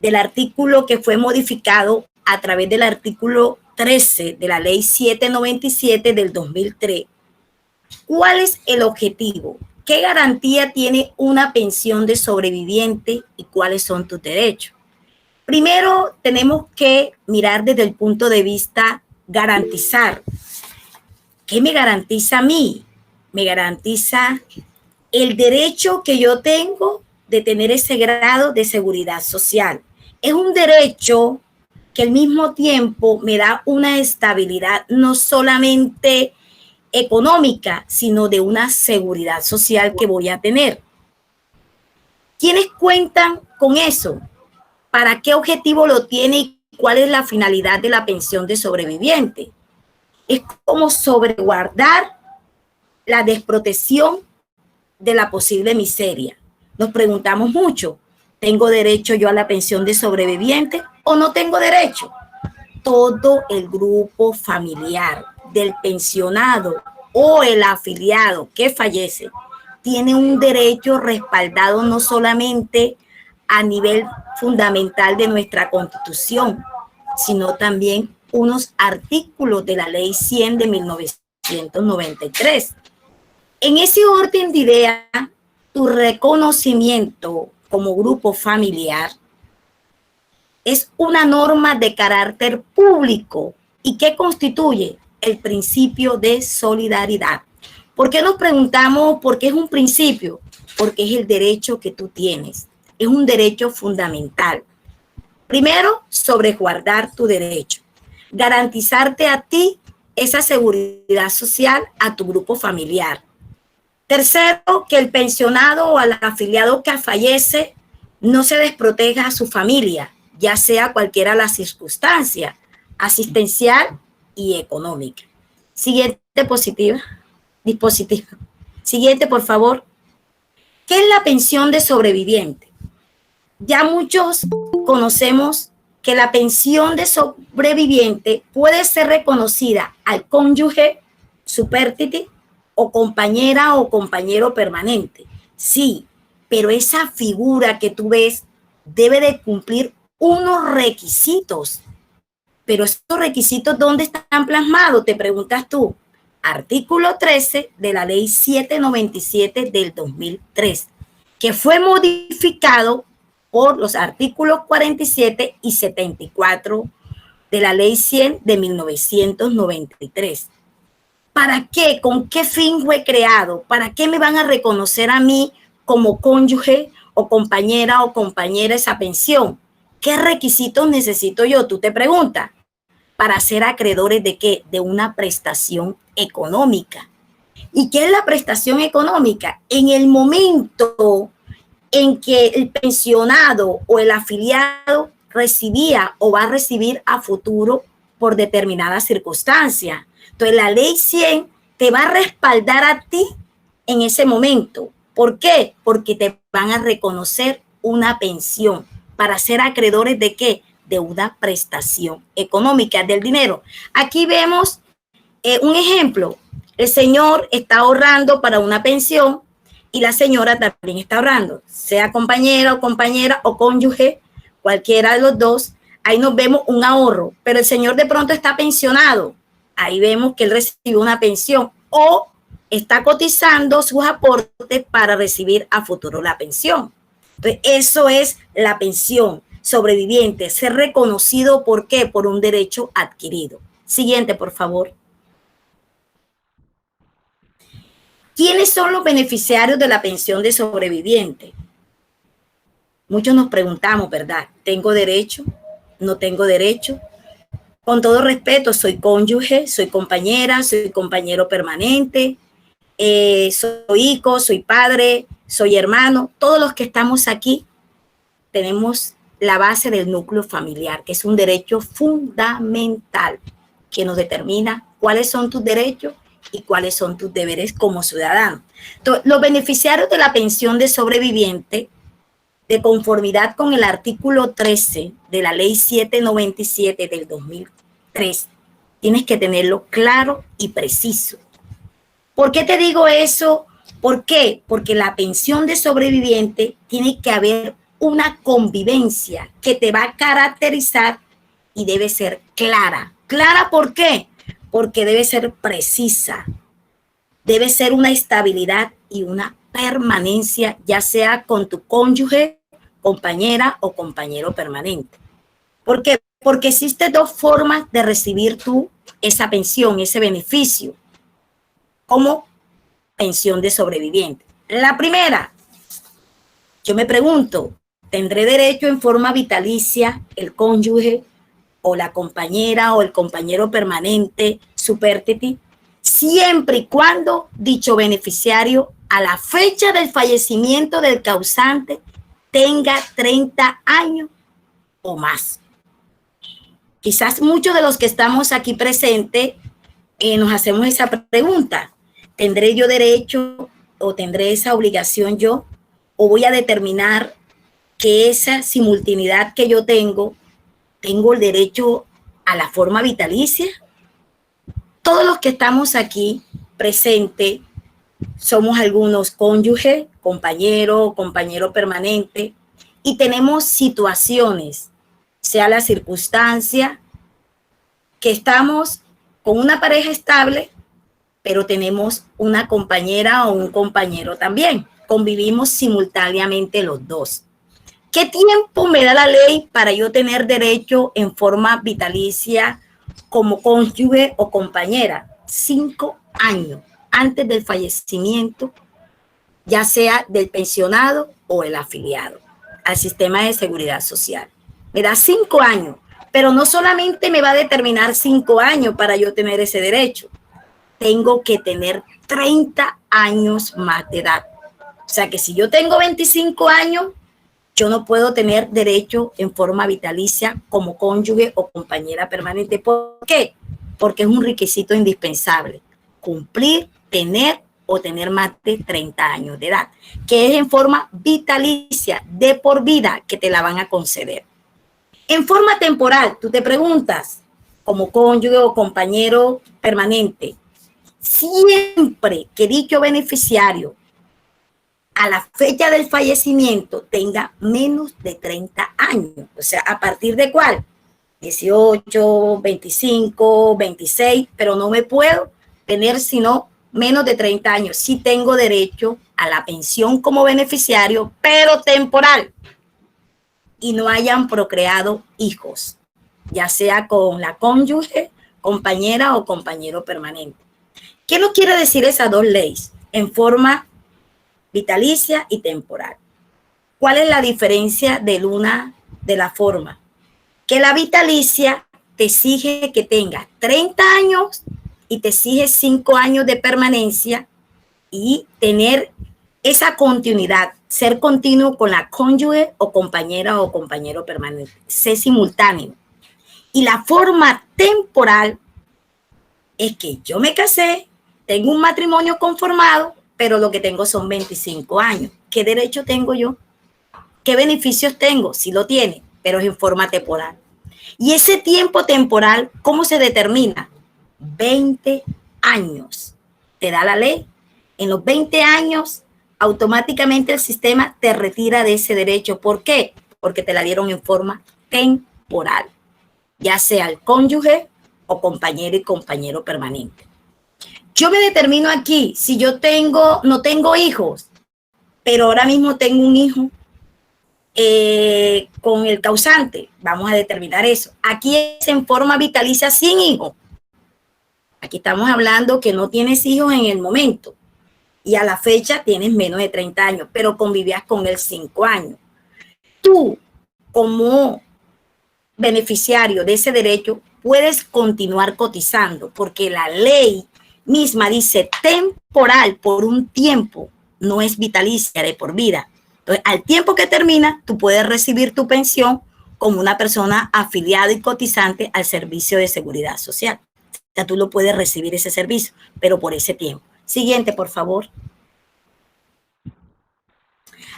del artículo que fue modificado a través del artículo 13 de la Ley 797 del 2003. ¿Cuál es el objetivo? ¿Qué garantía tiene una pensión de sobreviviente y cuáles son tus derechos? Primero, tenemos que mirar desde el punto de vista garantizar. ¿Qué me garantiza a mí? Me garantiza el derecho que yo tengo de tener ese grado de seguridad social. Es un derecho que al mismo tiempo me da una estabilidad no solamente económica, sino de una seguridad social que voy a tener. ¿Quiénes cuentan con eso? ¿Para qué objetivo lo tiene y cuál es la finalidad de la pensión de sobreviviente? Es como sobreguardar la desprotección de la posible miseria. Nos preguntamos mucho, ¿tengo derecho yo a la pensión de sobreviviente o no tengo derecho? Todo el grupo familiar del pensionado o el afiliado que fallece tiene un derecho respaldado no solamente a nivel fundamental de nuestra Constitución, sino también unos artículos de la Ley 100 de 1993. En ese orden de ideas, tu reconocimiento como grupo familiar es una norma de carácter público y que constituye el principio de solidaridad. ¿Por qué nos preguntamos por qué es un principio? Porque es el derecho que tú tienes, es un derecho fundamental. Primero, sobreguardar tu derecho, garantizarte a ti esa seguridad social a tu grupo familiar. Tercero, que el pensionado o al afiliado que fallece no se desproteja a su familia, ya sea cualquiera la circunstancia, asistencial y económica. Siguiente dispositivo. Siguiente, por favor. ¿Qué es la pensión de sobreviviente? Ya muchos conocemos que la pensión de sobreviviente puede ser reconocida al cónyuge, supérstite, o compañera o compañero permanente. Sí, pero esa figura que tú ves debe de cumplir unos requisitos. Pero estos requisitos, ¿dónde están plasmados? Te preguntas tú. Artículo 13 de la Ley 797 del 2003, que fue modificado por los artículos 47 y 74 de la Ley 100 de 1993. ¿Para qué? ¿Con qué fin fue creado? ¿Para qué me van a reconocer a mí como cónyuge o compañera esa pensión? ¿Qué requisitos necesito yo? Tú te preguntas. Para ser acreedores ¿de qué? De una prestación económica. ¿Y qué es la prestación económica? En el momento en que el pensionado o el afiliado recibía o va a recibir a futuro por determinadas circunstancias. Entonces, la Ley 100 te va a respaldar a ti en ese momento. ¿Por qué? Porque te van a reconocer una pensión para ser acreedores ¿de qué? De una prestación económica del dinero. Aquí vemos un ejemplo. El señor está ahorrando para una pensión y la señora también está ahorrando, sea compañera o cónyuge, cualquiera de los dos. Ahí nos vemos un ahorro, pero el señor de pronto está pensionado. Ahí vemos que él recibió una pensión o está cotizando sus aportes para recibir a futuro la pensión. Entonces, eso es la pensión sobreviviente, ser reconocido, ¿por qué? Por un derecho adquirido. Siguiente, por favor. ¿Quiénes son los beneficiarios de la pensión de sobreviviente? Muchos nos preguntamos, ¿verdad? ¿Tengo derecho? ¿No tengo derecho? Con todo respeto, soy cónyuge, soy compañera, soy compañero permanente, soy hijo, soy padre, soy hermano. Todos los que estamos aquí tenemos la base del núcleo familiar, que es un derecho fundamental que nos determina cuáles son tus derechos y cuáles son tus deberes como ciudadano. Entonces, los beneficiarios de la pensión de sobreviviente, de conformidad con el artículo 13 de la Ley 797 del 2003, tienes que tenerlo claro y preciso. ¿Por qué te digo eso? ¿Por qué? Porque la pensión de sobreviviente tiene que haber una convivencia que te va a caracterizar y debe ser clara. ¿Clara por qué? Porque debe ser precisa, debe ser una estabilidad y una permanencia, ya sea con tu cónyuge, compañera o compañero permanente. ¿Por qué? Porque existen dos formas de recibir tú esa pensión, ese beneficio, como pensión de sobreviviente. La primera, yo me pregunto, ¿tendré derecho en forma vitalicia el cónyuge o la compañera o el compañero permanente supérstite, siempre y cuando dicho beneficiario a la fecha del fallecimiento del causante tenga 30 años o más? Quizás muchos de los que estamos aquí presentes nos hacemos esa pregunta. ¿Tendré yo derecho o tendré esa obligación yo? ¿O voy a determinar que esa simultaneidad que yo tengo el derecho a la forma vitalicia? Todos los que estamos aquí presentes somos algunos cónyuges, compañero, compañero permanente, y tenemos situaciones, sea la circunstancia que estamos con una pareja estable, pero tenemos una compañera o un compañero también. Convivimos simultáneamente los dos. ¿Qué tiempo me da la ley para yo tener derecho en forma vitalicia como cónyuge o compañera? 5 años antes del fallecimiento, ya sea del pensionado o el afiliado al sistema de seguridad social. Me da 5 años, pero no solamente me va a determinar 5 años para yo tener ese derecho. Tengo que tener 30 años más de edad. O sea que si yo tengo 25 años, yo no puedo tener derecho en forma vitalicia como cónyuge o compañera permanente. ¿Por qué? Porque es un requisito indispensable. Cumplir, tener o tener más de 30 años de edad, que es en forma vitalicia, de por vida, que te la van a conceder. En forma temporal, tú te preguntas, como cónyuge o compañero permanente, siempre que dicho beneficiario a la fecha del fallecimiento tenga menos de 30 años. O sea, ¿a partir de cuál? 18, 25, 26, pero no me puedo tener sino menos de 30 años. Sí tengo derecho a la pensión como beneficiario, pero temporal, y no hayan procreado hijos, ya sea con la cónyuge, compañera o compañero permanente. ¿Qué nos quiere decir esas dos leyes? En forma vitalicia y temporal. ¿Cuál es la diferencia de una de la forma? Que la vitalicia te exige que tengas 30 años y te exige 5 años de permanencia y tener esa continuidad, ser continuo con la cónyuge o compañera o compañero permanente, ser simultáneo. Y la forma temporal es que yo me casé, tengo un matrimonio conformado, pero lo que tengo son 25 años. ¿Qué derecho tengo yo? ¿Qué beneficios tengo? Sí lo tiene, pero es en forma temporal. Y ese tiempo temporal, ¿cómo se determina? 20 años. Te da la ley. En los 20 años, automáticamente el sistema te retira de ese derecho. ¿Por qué? Porque te la dieron en forma temporal, ya sea el cónyuge o compañero y compañero permanente. Yo me determino aquí, si yo no tengo hijos, pero ahora mismo tengo un hijo con el causante, vamos a determinar eso. Aquí es en forma vitalicia sin hijo. Aquí estamos hablando que no tienes hijos en el momento y a la fecha tienes menos de 30 años, pero convivías con él 5 años. Tú, como beneficiario de ese derecho, puedes continuar cotizando porque la ley misma dice temporal, por un tiempo, no es vitalicia de por vida. Entonces, al tiempo que termina, tú puedes recibir tu pensión como una persona afiliada y cotizante al servicio de seguridad social. O sea, tú lo puedes recibir ese servicio, pero por ese tiempo. Siguiente, por favor.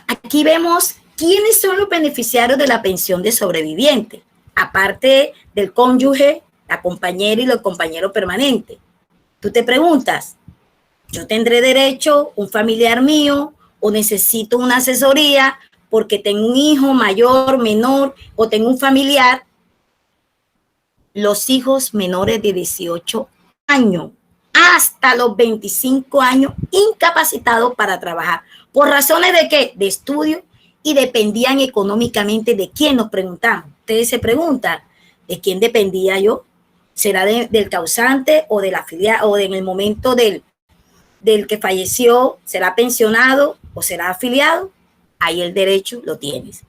Aquí vemos quiénes son los beneficiarios de la pensión de sobreviviente, aparte del cónyuge, la compañera y los compañeros permanentes. Tú te preguntas, ¿yo tendré derecho, un familiar mío, o necesito una asesoría porque tengo un hijo mayor, menor, o tengo un familiar, los hijos menores de 18 años hasta los 25 años incapacitados para trabajar. ¿Por razones de qué? De estudio, y dependían económicamente de quién, nos preguntamos. Ustedes se preguntan, ¿de quién dependía yo? ¿Será del causante o del afiliado, o en el momento del que falleció, será pensionado o será afiliado? Ahí el derecho lo tienes.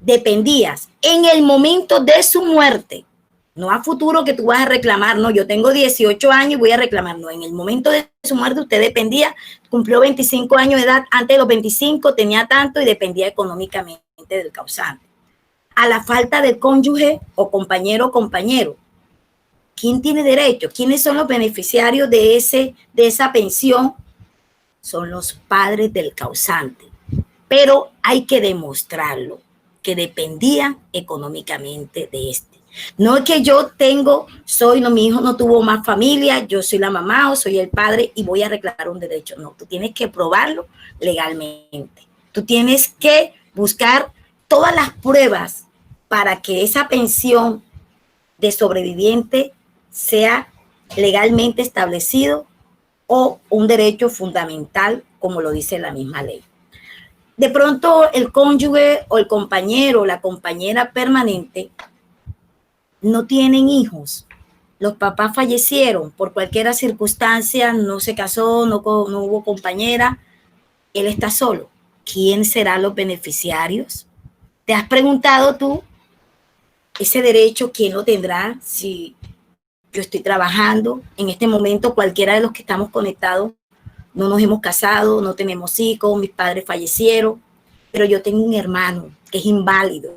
Dependías en el momento de su muerte, no a futuro que tú vas a reclamar, no, yo tengo 18 años y voy a reclamar, no, en el momento de su muerte usted dependía, cumplió 25 años de edad, antes de los 25 tenía tanto y dependía económicamente del causante. A la falta de cónyuge o compañero, ¿quién tiene derecho? ¿Quiénes son los beneficiarios de esa pensión? Son los padres del causante, pero hay que demostrarlo, que dependían económicamente de este. No es que yo mi hijo no tuvo más familia, yo soy la mamá o soy el padre y voy a reclamar un derecho. No, tú tienes que probarlo legalmente. Tú tienes que buscar todas las pruebas para que esa pensión de sobreviviente sea legalmente establecido o un derecho fundamental, como lo dice la misma ley. De pronto el cónyuge o el compañero o la compañera permanente no tienen hijos, los papás fallecieron por cualquier circunstancia, no se casó, no hubo compañera, él está solo. ¿Quién serán los beneficiarios? ¿Te has preguntado tú ese derecho quién lo tendrá? Si yo estoy trabajando en este momento, cualquiera de los que estamos conectados, no nos hemos casado, no tenemos hijos, mis padres fallecieron, pero yo tengo un hermano que es inválido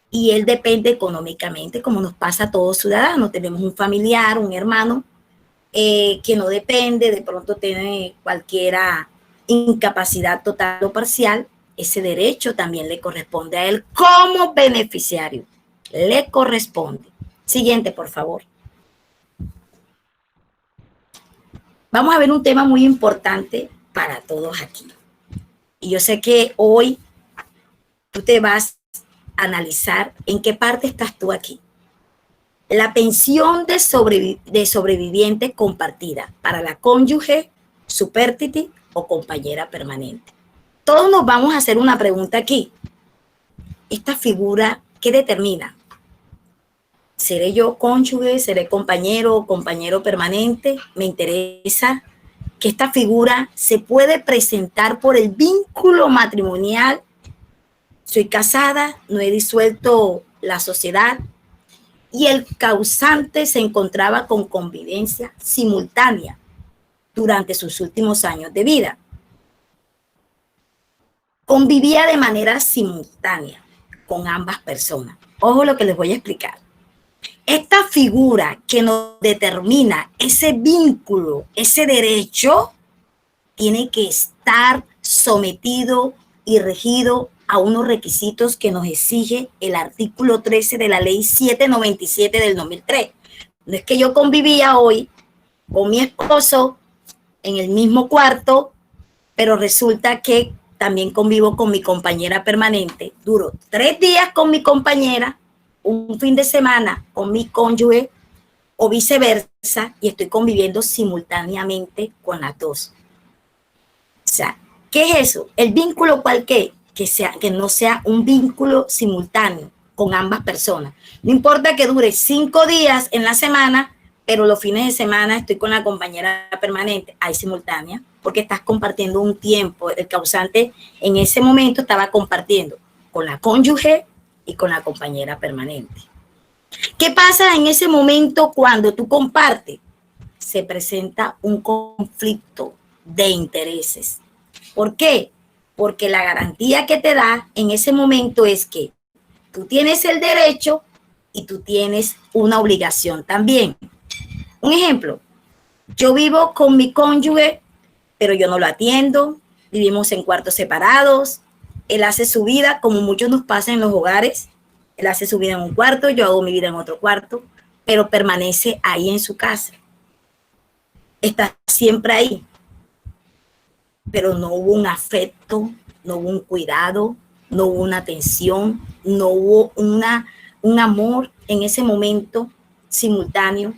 y él depende económicamente, como nos pasa a todos ciudadanos. Tenemos un familiar, un hermano que no depende, de pronto tiene cualquier incapacidad total o parcial. Ese derecho también le corresponde a él como beneficiario. Le corresponde. Siguiente, por favor. Vamos a ver un tema muy importante para todos aquí. Y yo sé que hoy tú te vas a analizar en qué parte estás tú aquí. La pensión de sobreviviente compartida para la cónyuge, supérstite o compañera permanente. Todos nos vamos a hacer una pregunta aquí. Esta figura, ¿qué determina? ¿Seré yo cónyuge? ¿Seré compañero o compañero permanente? Me interesa que esta figura se puede presentar por el vínculo matrimonial. Soy casada, no he disuelto la sociedad y el causante se encontraba con convivencia simultánea durante sus últimos años de vida. Convivía de manera simultánea con ambas personas. Ojo lo que les voy a explicar. Esta figura que nos determina ese vínculo, ese derecho, tiene que estar sometido y regido a unos requisitos que nos exige el artículo 13 de la ley 797 del 2003. No es que yo convivía hoy con mi esposo en el mismo cuarto, pero resulta que también convivo con mi compañera permanente. Duro 3 días con mi compañera, un fin de semana con mi cónyuge o viceversa, y estoy conviviendo simultáneamente con las dos. O sea, ¿qué es eso? El vínculo, ¿cuál qué? Que no sea un vínculo simultáneo con ambas personas. No importa que dure 5 días en la semana, pero los fines de semana estoy con la compañera permanente. Hay simultánea, porque estás compartiendo un tiempo. El causante en ese momento estaba compartiendo con la cónyuge y con la compañera permanente. ¿Qué pasa en ese momento cuando tú compartes? Se presenta un conflicto de intereses. ¿Por qué? Porque la garantía que te da en ese momento es que tú tienes el derecho y tú tienes una obligación también. Un ejemplo, yo vivo con mi cónyuge, pero yo no lo atiendo, vivimos en cuartos separados, él hace su vida, como muchos nos pasa en los hogares, él hace su vida en un cuarto, yo hago mi vida en otro cuarto, pero permanece ahí en su casa. Está siempre ahí, pero no hubo un afecto no hubo un cuidado, no hubo una atención, no hubo un amor en ese momento simultáneo.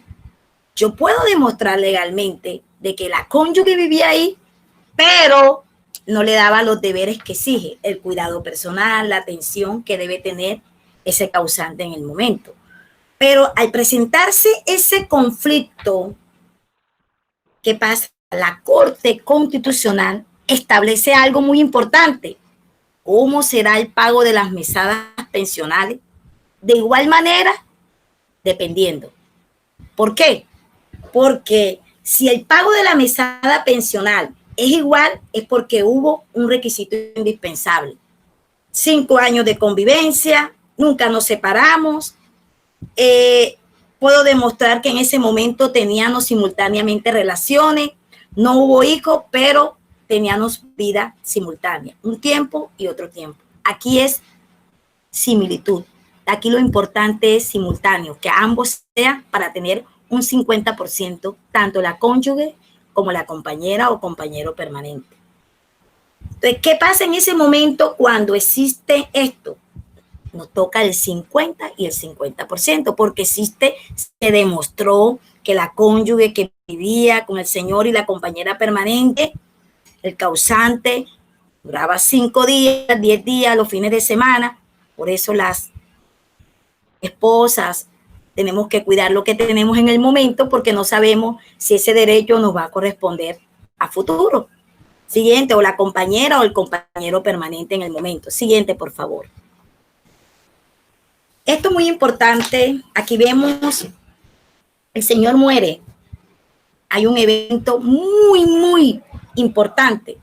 Yo puedo demostrar legalmente de que la cónyuge vivía ahí, pero no le daba los deberes que exige, el cuidado personal, la atención que debe tener ese causante en el momento. Pero al presentarse ese conflicto, ¿qué pasa? La Corte Constitucional establece algo muy importante. ¿Cómo será el pago de las mesadas pensionales? De igual manera, dependiendo. ¿Por qué? Porque si el pago de la mesada pensional es igual, es porque hubo un requisito indispensable. 5 años de convivencia, nunca nos separamos, puedo demostrar que en ese momento teníamos simultáneamente relaciones, no hubo hijos, pero teníamos vida simultánea, un tiempo y otro tiempo. Aquí es similitud. Aquí lo importante es simultáneo, que ambos sean para tener un 50%, tanto la cónyuge como la compañera o compañero permanente. Entonces, ¿qué pasa en ese momento cuando existe esto? Nos toca el 50 y el 50%, porque existe, se demostró que la cónyuge que vivía con el señor y la compañera permanente, el causante, duraba 5 días, 10 días, los fines de semana. Por eso las esposas tenemos que cuidar lo que tenemos en el momento, porque no sabemos si ese derecho nos va a corresponder a futuro. Siguiente, o la compañera o el compañero permanente en el momento. Siguiente, por favor. Esto es muy importante. Aquí vemos, el señor muere. Hay un evento muy importante.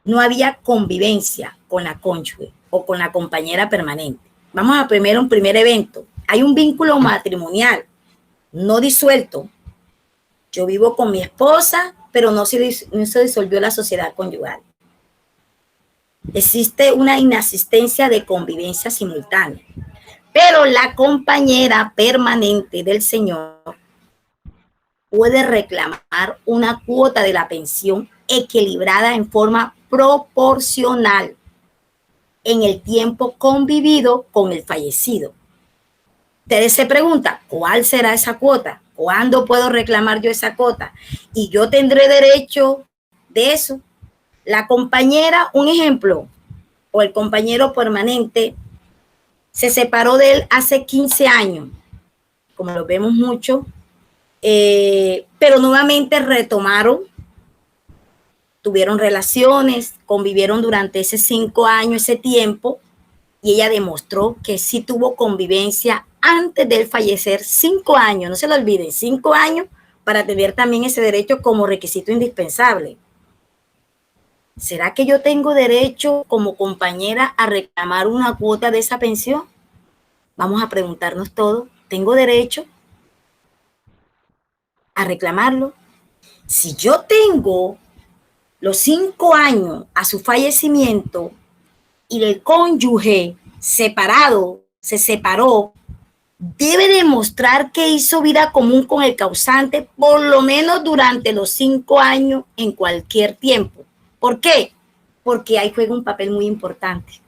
No había convivencia con la cónyuge o con la compañera permanente. Vamos a primero un primer evento. Hay un vínculo matrimonial no disuelto. Yo vivo con mi esposa, pero no se disolvió la sociedad conyugal. Existe una inasistencia de convivencia simultánea, pero la compañera permanente del señor puede reclamar una cuota de la pensión equilibrada en forma proporcional en el tiempo convivido con el fallecido. Ustedes se preguntan, ¿cuál será esa cuota? ¿Cuándo puedo reclamar yo esa cuota? Y yo tendré derecho de eso. La compañera, un ejemplo, o el compañero permanente, se separó de él hace 15 años, como lo vemos mucho, pero nuevamente retomaron, tuvieron relaciones, convivieron durante ese 5 años, ese tiempo, y ella demostró que sí tuvo convivencia antes de él fallecer, 5 años, no se lo olviden, 5 años para tener también ese derecho como requisito indispensable. ¿Será que yo tengo derecho como compañera a reclamar una cuota de esa pensión? Vamos a preguntarnos todo. ¿Tengo derecho a reclamarlo? Si yo tengo los 5 años a su fallecimiento y el cónyuge separado, se separó, debe demostrar que hizo vida común con el causante por lo menos durante los 5 años en cualquier tiempo. ¿Por qué? Porque ahí juega un papel muy importante.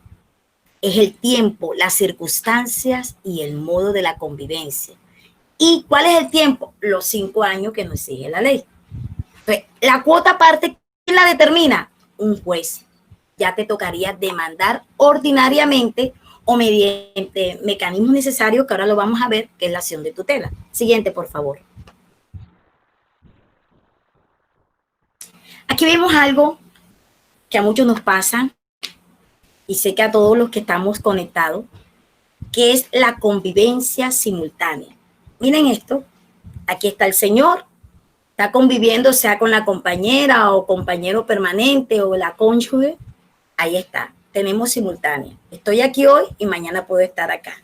Es el tiempo, las circunstancias y el modo de la convivencia. ¿Y cuál es el tiempo? Los 5 años que nos exige la ley. Entonces, la cuota aparte, ¿quién la determina? Un juez. Ya te tocaría demandar ordinariamente o mediante mecanismos necesarios que ahora lo vamos a ver, que es la acción de tutela. Siguiente, por favor. Aquí vemos algo que a muchos nos pasa, y sé que a todos los que estamos conectados, que es la convivencia simultánea. Miren esto, aquí está el señor, está conviviendo sea con la compañera o compañero permanente o la cónyuge, ahí está, tenemos simultánea. Estoy aquí hoy y mañana puedo estar acá.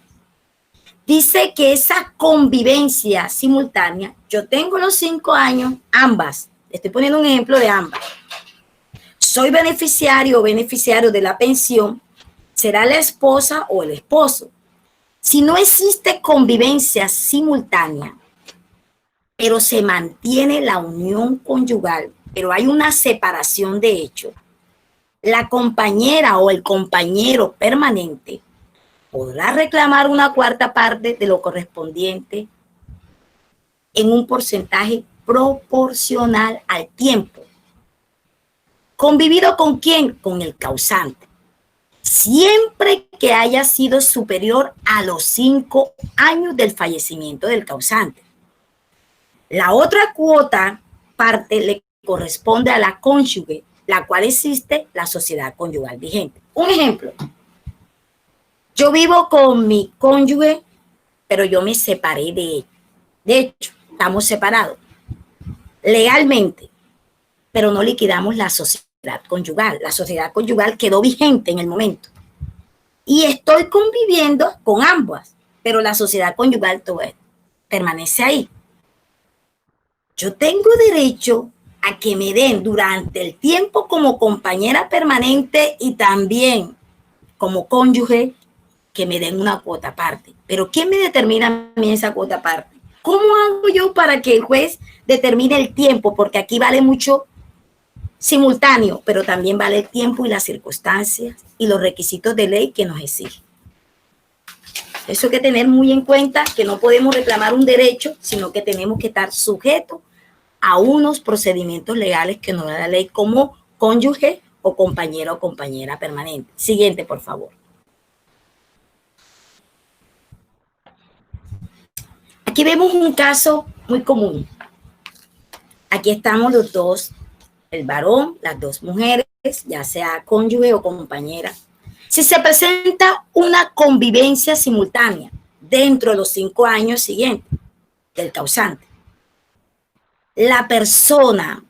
Dice que esa convivencia simultánea, yo tengo los 5 años, ambas, estoy poniendo un ejemplo de ambas. Soy beneficiario o beneficiario de la pensión, será la esposa o el esposo. Si no existe convivencia simultánea, pero se mantiene la unión conyugal, pero hay una separación de hecho, la compañera o el compañero permanente podrá reclamar una cuarta parte de lo correspondiente en un porcentaje proporcional al tiempo. ¿Convivido con quién? Con el causante. Siempre que haya sido superior a los 5 años del fallecimiento del causante. La otra cuota parte le corresponde a la cónyuge, la cual existe la sociedad conyugal vigente. Un ejemplo, yo vivo con mi cónyuge, pero yo me separé de ella. De hecho, estamos separados legalmente, pero no liquidamos la sociedad conyugal. La sociedad conyugal quedó vigente en el momento. Y estoy conviviendo con ambas, pero la sociedad conyugal permanece ahí. Yo tengo derecho a que me den durante el tiempo como compañera permanente y también como cónyuge que me den una cuota aparte. Pero ¿quién me determina a mí esa cuota aparte? ¿Cómo hago yo para que el juez determine el tiempo? Porque aquí vale mucho simultáneo, pero también vale el tiempo y las circunstancias y los requisitos de ley que nos exigen. Eso hay que tener muy en cuenta, que no podemos reclamar un derecho, sino que tenemos que estar sujetos a unos procedimientos legales que nos da la ley como cónyuge o compañero o compañera permanente. Siguiente, por favor. Aquí vemos un caso muy común. Aquí estamos los dos, el varón, las dos mujeres, ya sea cónyuge o compañera. Si se presenta una convivencia simultánea dentro de los 5 años siguientes del causante, la persona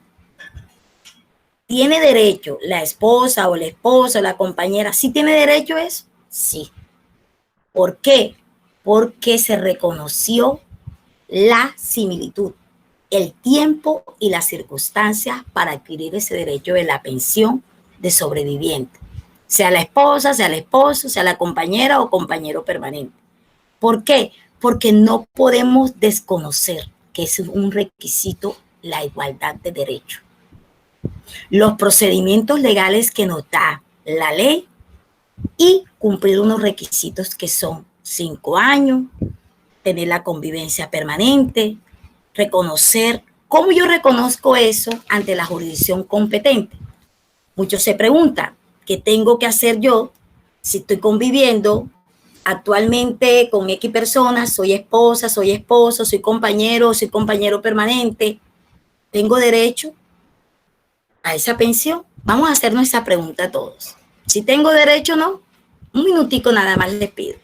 tiene derecho, la esposa o el esposo, la compañera, ¿sí tiene derecho a eso? Sí. ¿Por qué? Porque se reconoció la similitud, el tiempo y las circunstancias para adquirir ese derecho de la pensión de sobreviviente, sea la esposa, sea el esposo, sea la compañera o compañero permanente. ¿Por qué? Porque no podemos desconocer que es un requisito la igualdad de derechos. Los procedimientos legales que nos da la ley y cumplir unos requisitos que son 5 años, tener la convivencia permanente, reconocer. ¿Cómo yo reconozco eso ante la jurisdicción competente? Muchos se preguntan, ¿qué tengo que hacer yo si estoy conviviendo actualmente con X personas? Soy esposa, soy esposo, soy compañero permanente. ¿Tengo derecho a esa pensión? Vamos a hacernos esa pregunta a todos. Si tengo derecho o no, un minutico nada más les pido.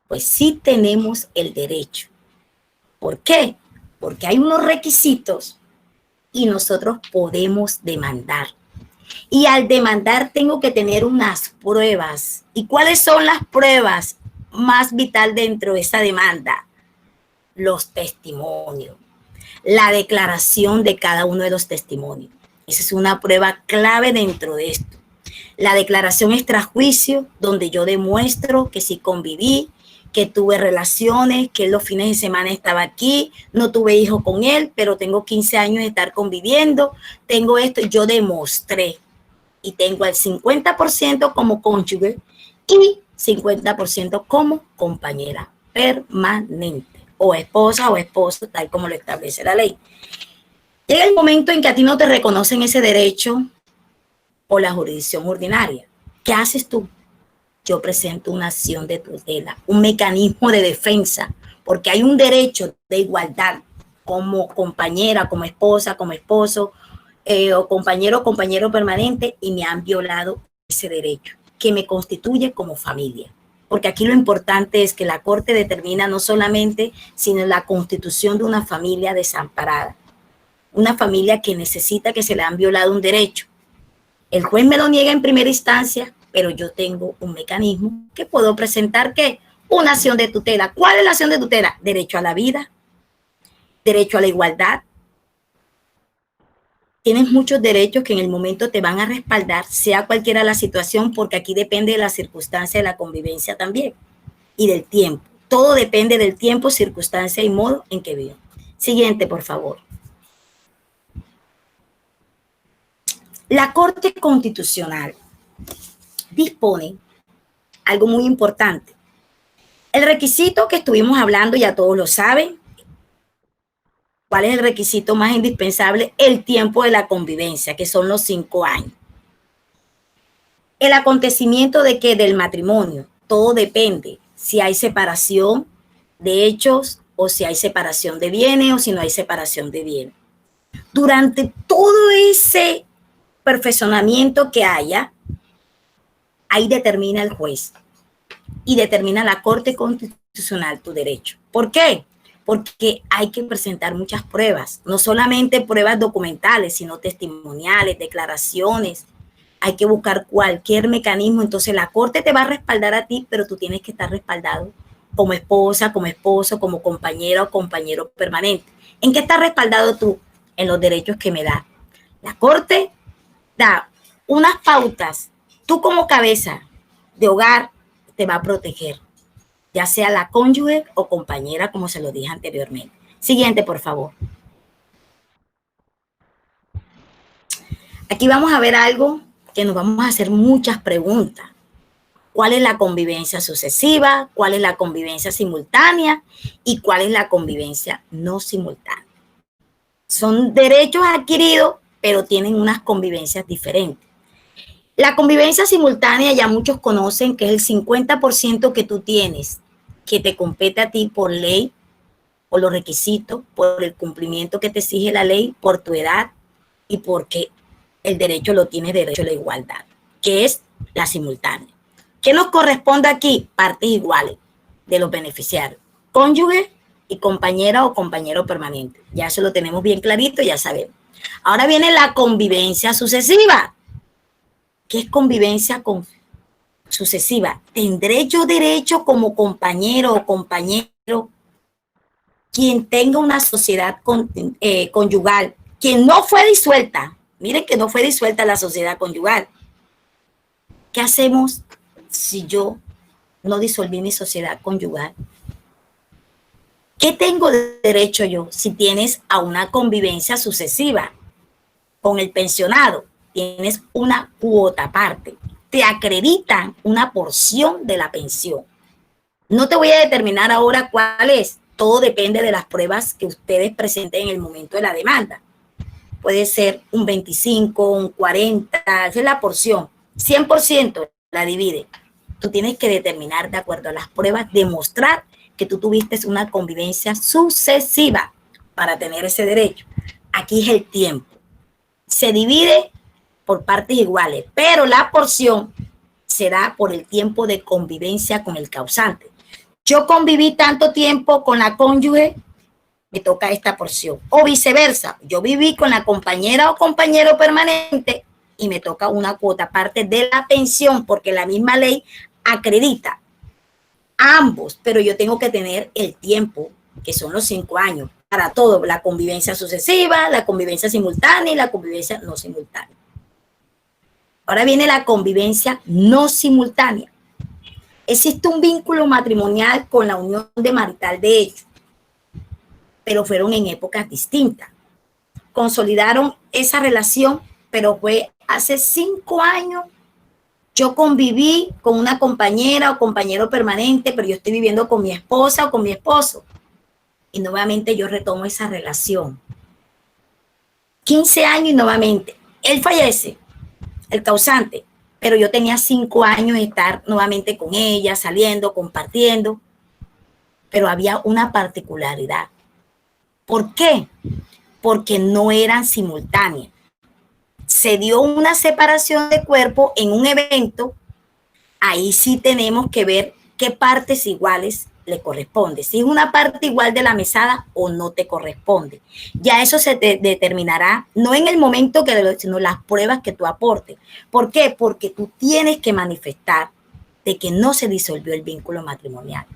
Pues sí tenemos el derecho. ¿Por qué? Porque hay unos requisitos y nosotros podemos demandar. Y al demandar tengo que tener unas pruebas. ¿Y cuáles son las pruebas más vital dentro de esa demanda? Los testimonios, la declaración de cada uno de los testimonios. Esa es una prueba clave dentro de esto. La declaración extrajuicio, donde yo demuestro que sí conviví, que tuve relaciones, que los fines de semana estaba aquí, no tuve hijos con él, pero tengo 15 años de estar conviviendo, tengo esto, yo demostré. Y tengo el 50% como cónyuge y 50% como compañera permanente, o esposa o esposo, tal como lo establece la ley. Llega el momento en que a ti no te reconocen ese derecho por la jurisdicción ordinaria. ¿Qué haces tú? Yo presento una acción de tutela, un mecanismo de defensa, porque hay un derecho de igualdad como compañera, como esposa, como esposo, o compañero permanente, y me han violado ese derecho que me constituye como familia. Porque aquí lo importante es que la Corte determina no solamente, sino la constitución de una familia desamparada, una familia que necesita, que se le han violado un derecho. El juez me lo niega en primera instancia, pero yo tengo un mecanismo que puedo presentar, ¿qué? Una acción de tutela. ¿Cuál es la acción de tutela? Derecho a la vida, derecho a la igualdad. Tienes muchos derechos que en el momento te van a respaldar, sea cualquiera la situación, porque aquí depende de la circunstancia de la convivencia también y del tiempo. Todo depende del tiempo, circunstancia y modo en que vivo. Siguiente, por favor. La Corte Constitucional dispone algo muy importante. El requisito que estuvimos hablando, ya todos lo saben. ¿Cuál es el requisito más indispensable? El tiempo de la convivencia, que son los 5 años. El acontecimiento de que del matrimonio, todo depende si hay separación de hechos o si hay separación de bienes o si no hay separación de bienes. Durante todo ese perfeccionamiento que haya, ahí determina el juez y determina la Corte Constitucional tu derecho. ¿Por qué? Porque hay que presentar muchas pruebas, no solamente pruebas documentales, sino testimoniales, declaraciones. Hay que buscar cualquier mecanismo. Entonces la Corte te va a respaldar a ti, pero tú tienes que estar respaldado como esposa, como esposo, como compañera o compañero permanente. ¿En qué estás respaldado tú? En los derechos que me da. La Corte da unas pautas. Tú como cabeza de hogar te va a proteger, ya sea la cónyuge o compañera, como se lo dije anteriormente. Siguiente, por favor. Aquí vamos a ver algo que nos vamos a hacer muchas preguntas. ¿Cuál es la convivencia sucesiva? ¿Cuál es la convivencia simultánea? ¿Y cuál es la convivencia no simultánea? Son derechos adquiridos, pero tienen unas convivencias diferentes. La convivencia simultánea ya muchos conocen que es el 50% que tú tienes, que te compete a ti por ley, por los requisitos, por el cumplimiento que te exige la ley, por tu edad y porque el derecho lo tiene derecho a la igualdad, que es la simultánea. ¿Qué nos corresponde aquí? Partes iguales de los beneficiarios, cónyuge y compañera o compañero permanente. Ya eso lo tenemos bien clarito, ya sabemos. Ahora viene la convivencia sucesiva. ¿Qué es convivencia sucesiva? ¿Tendré yo derecho como compañero o compañero quien tenga una sociedad conyugal, quien no fue disuelta? Miren que no fue disuelta la sociedad conyugal. ¿Qué hacemos si yo no disolví mi sociedad conyugal? ¿Qué tengo de derecho yo si tienes a una convivencia sucesiva con el pensionado? Tienes una cuota aparte. Te acreditan una porción de la pensión. No te voy a determinar ahora cuál es. Todo depende de las pruebas que ustedes presenten en el momento de la demanda. Puede ser un 25, un 40, esa es la porción. 100% la divide. Tú tienes que determinar de acuerdo a las pruebas, demostrar que tú tuviste una convivencia sucesiva para tener ese derecho. Aquí es el tiempo. Se divide por partes iguales, pero la porción se da por el tiempo de convivencia con el causante. Yo conviví tanto tiempo con la cónyuge, me toca esta porción. O viceversa, yo viví con la compañera o compañero permanente y me toca una cuota aparte de la pensión, porque la misma ley acredita a ambos, pero yo tengo que tener el tiempo, que son los 5 años, para todo, la convivencia sucesiva, la convivencia simultánea y la convivencia no simultánea. Ahora viene la convivencia no simultánea. Existe un vínculo matrimonial con la unión de marital de hecho, pero fueron en épocas distintas. Consolidaron esa relación, pero fue hace 5 años. Yo conviví con una compañera o compañero permanente, pero yo estoy viviendo con mi esposa o con mi esposo. Y nuevamente yo retomo esa relación. 15 años y nuevamente él fallece, el causante, pero yo tenía 5 años de estar nuevamente con ella, saliendo, compartiendo, pero había una particularidad. ¿Por qué? Porque no eran simultáneas. Se dio una separación de cuerpo en un evento, ahí sí tenemos que ver qué partes iguales le corresponde. Si es una parte igual de la mesada o no te corresponde. Ya eso se te determinará, no en el momento sino las pruebas que tú aportes. ¿Por qué? Porque tú tienes que manifestar de que no se disolvió el vínculo matrimonial.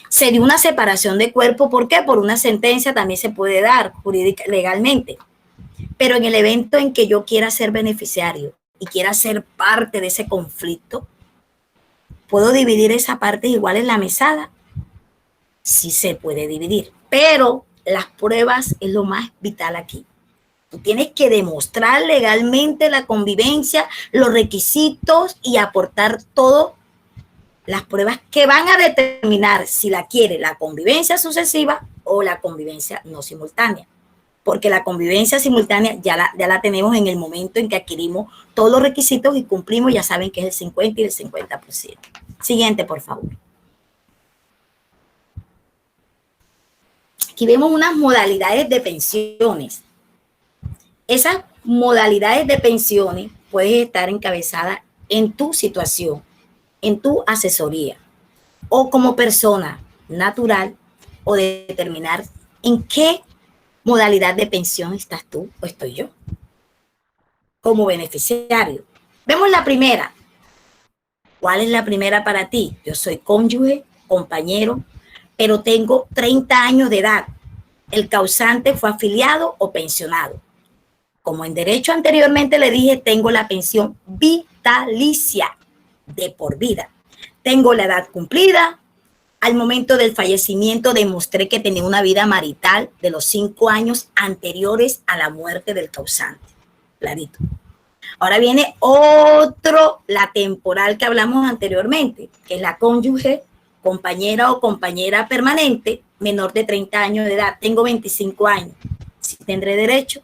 Se dio una separación de cuerpo, ¿por qué? Por una sentencia también se puede dar jurídica, legalmente. Pero en el evento en que yo quiera ser beneficiario y quiera ser parte de ese conflicto, ¿puedo dividir esa parte igual en la mesada? Sí se puede dividir, pero las pruebas es lo más vital aquí. Tú tienes que demostrar legalmente la convivencia, los requisitos y aportar todas las pruebas que van a determinar si la quiere la convivencia sucesiva o la convivencia no simultánea. Porque la convivencia simultánea ya la tenemos en el momento en que adquirimos todos los requisitos y cumplimos, ya saben que es el 50 y el 50%. Siguiente, por favor. Aquí vemos unas modalidades de pensiones. Esas modalidades de pensiones pueden estar encabezadas en tu situación, en tu asesoría, o como persona natural, o de determinar en qué modalidad de pensión estás tú o estoy yo como beneficiario. Vemos la primera. ¿Cuál es la primera para ti? Yo soy cónyuge, compañero, pero tengo 30 años de edad. El causante fue afiliado o pensionado. Como en derecho anteriormente le dije, tengo la pensión vitalicia de por vida. Tengo la edad cumplida. Al momento del fallecimiento demostré que tenía una vida marital de los 5 años anteriores a la muerte del causante. Clarito. Ahora viene la temporal que hablamos anteriormente, que es la cónyuge, compañera o compañera permanente, menor de 30 años de edad. Tengo 25 años. Si tendré derecho.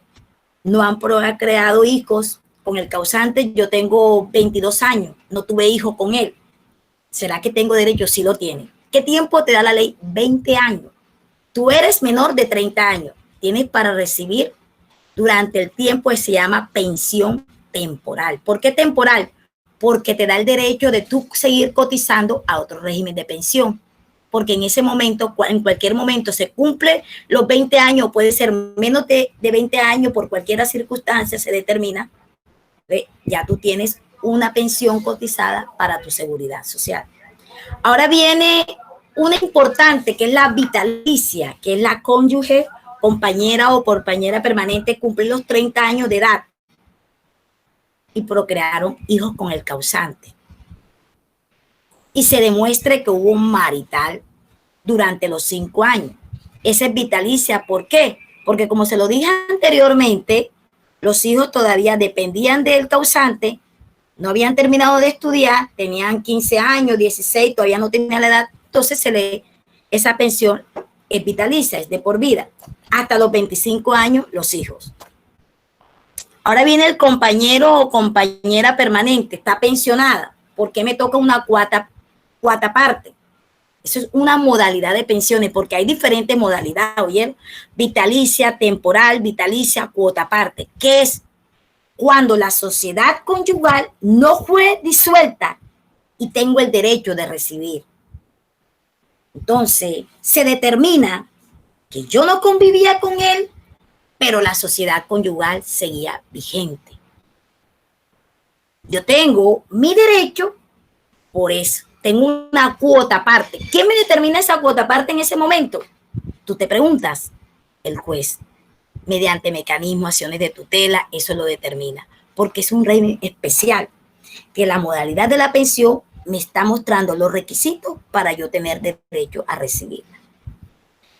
No han creado hijos con el causante. Yo tengo 22 años. No tuve hijos con él. ¿Será que tengo derecho? Sí lo tiene. ¿Qué tiempo te da la ley? 20 años. Tú eres menor de 30 años. Tienes para recibir durante el tiempo que se llama pensión temporal. ¿Por qué temporal? Porque te da el derecho de tú seguir cotizando a otro régimen de pensión. Porque en ese momento, en cualquier momento se cumple los 20 años, puede ser menos de 20 años, por cualquier circunstancia se determina, ya tú tienes una pensión cotizada para tu seguridad social. Ahora viene una importante, que es la vitalicia, que es la cónyuge, compañera o compañera permanente, cumplir los 30 años de edad y procrearon hijos con el causante. Y se demuestre que hubo un marital durante los 5 años. Esa es vitalicia. ¿Por qué? Porque como se lo dije anteriormente, los hijos todavía dependían del causante, no habían terminado de estudiar, tenían 15 años, 16, todavía no tenían la edad, entonces esa pensión es vitalicia, es de por vida. Hasta los 25 años, los hijos. Ahora viene el compañero o compañera permanente, está pensionada. ¿Por qué me toca una cuota parte? Eso es una modalidad de pensiones, porque hay diferentes modalidades, ¿oyeron? Vitalicia, temporal, vitalicia, cuota parte. ¿Qué es? Cuando la sociedad conyugal no fue disuelta y tengo el derecho de recibir. Entonces, se determina que yo no convivía con él, pero la sociedad conyugal seguía vigente. Yo tengo mi derecho por eso. Tengo una cuota aparte. ¿Quién me determina esa cuota aparte en ese momento? Tú te preguntas, el juez. Mediante mecanismos, acciones de tutela, eso lo determina. Porque es un régimen especial, que la modalidad de la pensión me está mostrando los requisitos para yo tener derecho a recibirla.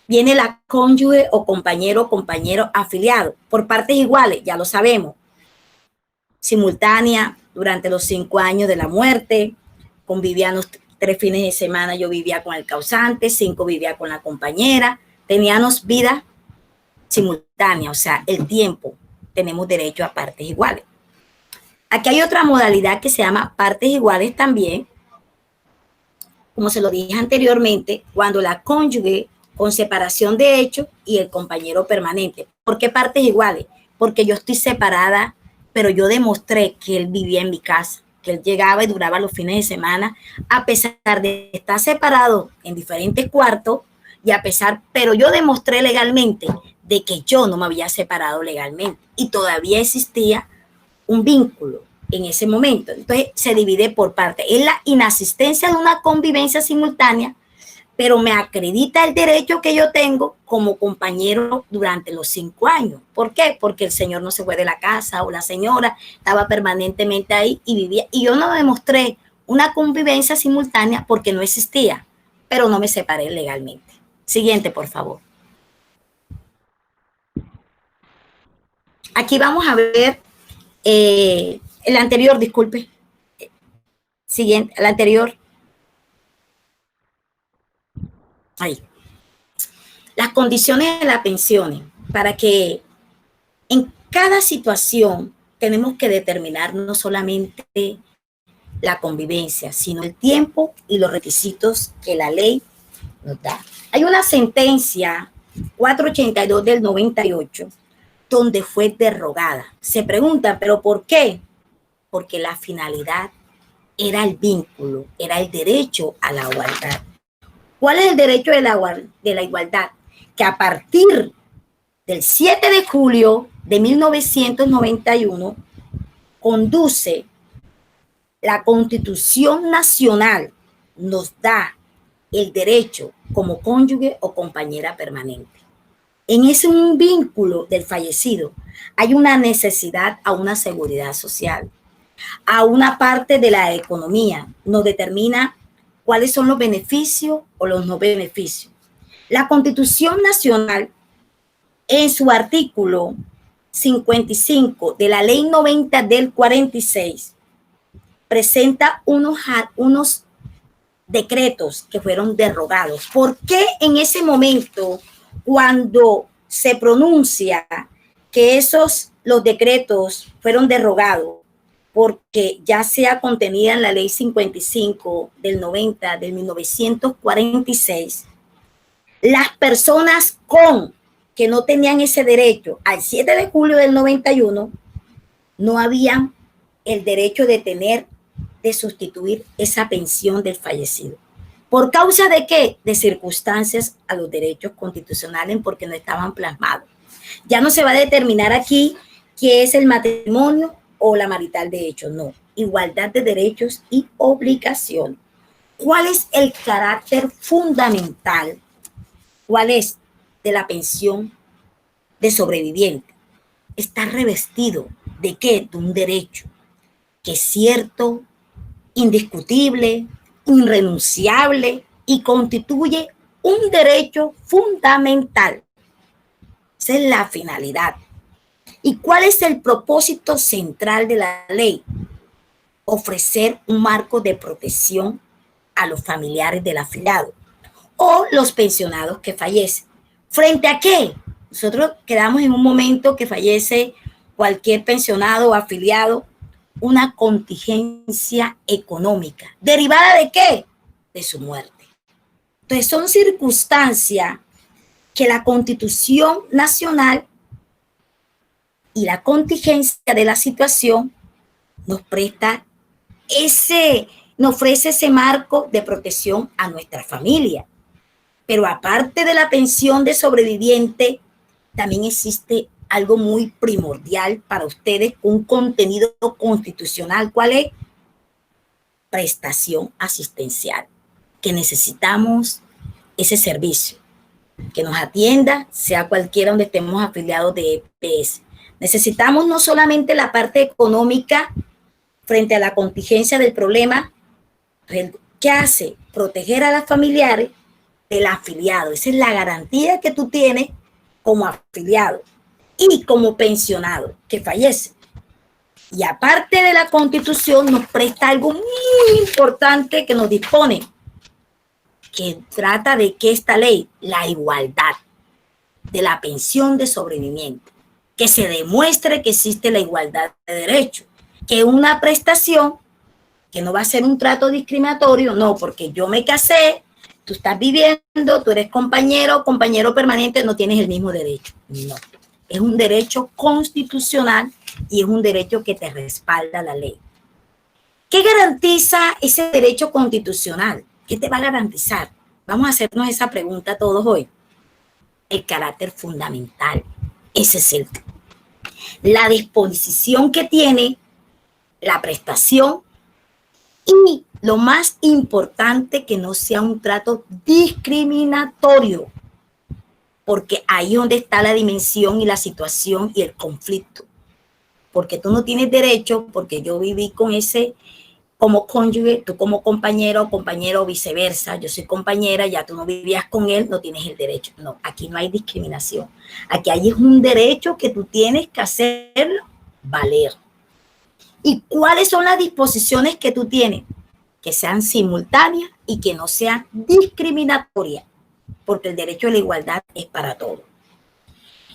Viene la cónyuge o compañero afiliado, por partes iguales, ya lo sabemos. Simultánea, durante los 5 años de la muerte, convivíamos 3 fines de semana, yo vivía con el causante, 5 vivía con la compañera, teníamos vida simultánea, o sea, el tiempo, tenemos derecho a partes iguales. Aquí hay otra modalidad que se llama partes iguales también, como se lo dije anteriormente, cuando la cónyuge con separación de hechos y el compañero permanente. ¿Por qué partes iguales? Porque yo estoy separada, pero yo demostré que él vivía en mi casa, que él llegaba y duraba los fines de semana, a pesar de estar separado en diferentes cuartos, pero yo demostré legalmente de que yo no me había separado legalmente y todavía existía un vínculo en ese momento. Entonces se divide por partes. Es la inasistencia de una convivencia simultánea, pero me acredita el derecho que yo tengo como compañero durante los 5 años. ¿Por qué? Porque el señor no se fue de la casa o la señora estaba permanentemente ahí y vivía. Y yo no demostré una convivencia simultánea porque no existía, pero no me separé legalmente. Siguiente, por favor. Aquí vamos a ver el anterior, disculpe. Siguiente, el anterior. Ahí. Las condiciones de las pensiones, para que en cada situación tenemos que determinar no solamente la convivencia, sino el tiempo y los requisitos que la ley nos da. Hay una sentencia 482 del 98 donde fue derogada. Se preguntan, ¿pero por qué? Porque la finalidad era el vínculo, era el derecho a la igualdad. ¿Cuál es el derecho de la igualdad? Que a partir del 7 de julio de 1991 conduce la Constitución Nacional, nos da el derecho como cónyuge o compañera permanente. En ese un vínculo del fallecido hay una necesidad a una seguridad social, a una parte de la economía, nos determina cuáles son los beneficios o los no beneficios. La Constitución Nacional, en su artículo 55 de la Ley 90 del 46, presenta unos decretos que fueron derogados. ¿Por qué en ese momento, cuando se pronuncia que los decretos fueron derogados? Porque ya sea contenida en la Ley 55 del 90 del 1946, las personas que no tenían ese derecho al 7 de julio del 91 no habían el derecho de sustituir esa pensión del fallecido. ¿Por causa de qué? De circunstancias a los derechos constitucionales, porque no estaban plasmados. Ya no se va a determinar aquí qué es el matrimonio o la marital de hecho, no. Igualdad de derechos y obligaciones. ¿Cuál es el carácter fundamental? ¿Cuál es de la pensión de sobreviviente? Está revestido ¿de qué? De un derecho que es cierto, indiscutible, irrenunciable y constituye un derecho fundamental. Esa es la finalidad. ¿Y cuál es el propósito central de la ley? Ofrecer un marco de protección a los familiares del afiliado o los pensionados que fallecen. ¿Frente a qué? Nosotros quedamos en un momento que fallece cualquier pensionado o afiliado, una contingencia económica. ¿Derivada de qué? De su muerte. Entonces son circunstancias que la Constitución Nacional y la contingencia de la situación nos presta nos ofrece ese marco de protección a nuestra familia. Pero aparte de la pensión de sobreviviente, también existe algo muy primordial para ustedes, un contenido constitucional. ¿Cuál es? Prestación asistencial, que necesitamos ese servicio, que nos atienda, sea cualquiera donde estemos afiliados de EPS. Necesitamos no solamente la parte económica frente a la contingencia del problema, ¿qué hace? Proteger a los familiares del afiliado. Esa es la garantía que tú tienes como afiliado y como pensionado que fallece. Y aparte de la Constitución, nos presta algo muy importante que nos dispone, que trata de que esta ley, la igualdad de la pensión de sobreviviente, que se demuestre que existe la igualdad de derechos, que una prestación que no va a ser un trato discriminatorio, no, porque yo me casé, tú estás viviendo, tú eres compañero permanente, no tienes el mismo derecho. No, es un derecho constitucional y es un derecho que te respalda la ley. ¿Qué garantiza ese derecho constitucional? ¿Qué te va a garantizar? Vamos a hacernos esa pregunta todos hoy. El carácter fundamental. Ese es la disposición que tiene la prestación y lo más importante, que no sea un trato discriminatorio, porque ahí es donde está la dimensión y la situación y el conflicto. Porque tú no tienes derecho, porque yo viví con ese como cónyuge, tú como compañero o compañero o viceversa, yo soy compañera, ya tú no vivías con él, no tienes el derecho. No, aquí no hay discriminación. Aquí hay un derecho que tú tienes que hacerlo valer. ¿Y cuáles son las disposiciones que tú tienes? Que sean simultáneas y que no sean discriminatorias, porque el derecho a la igualdad es para todos.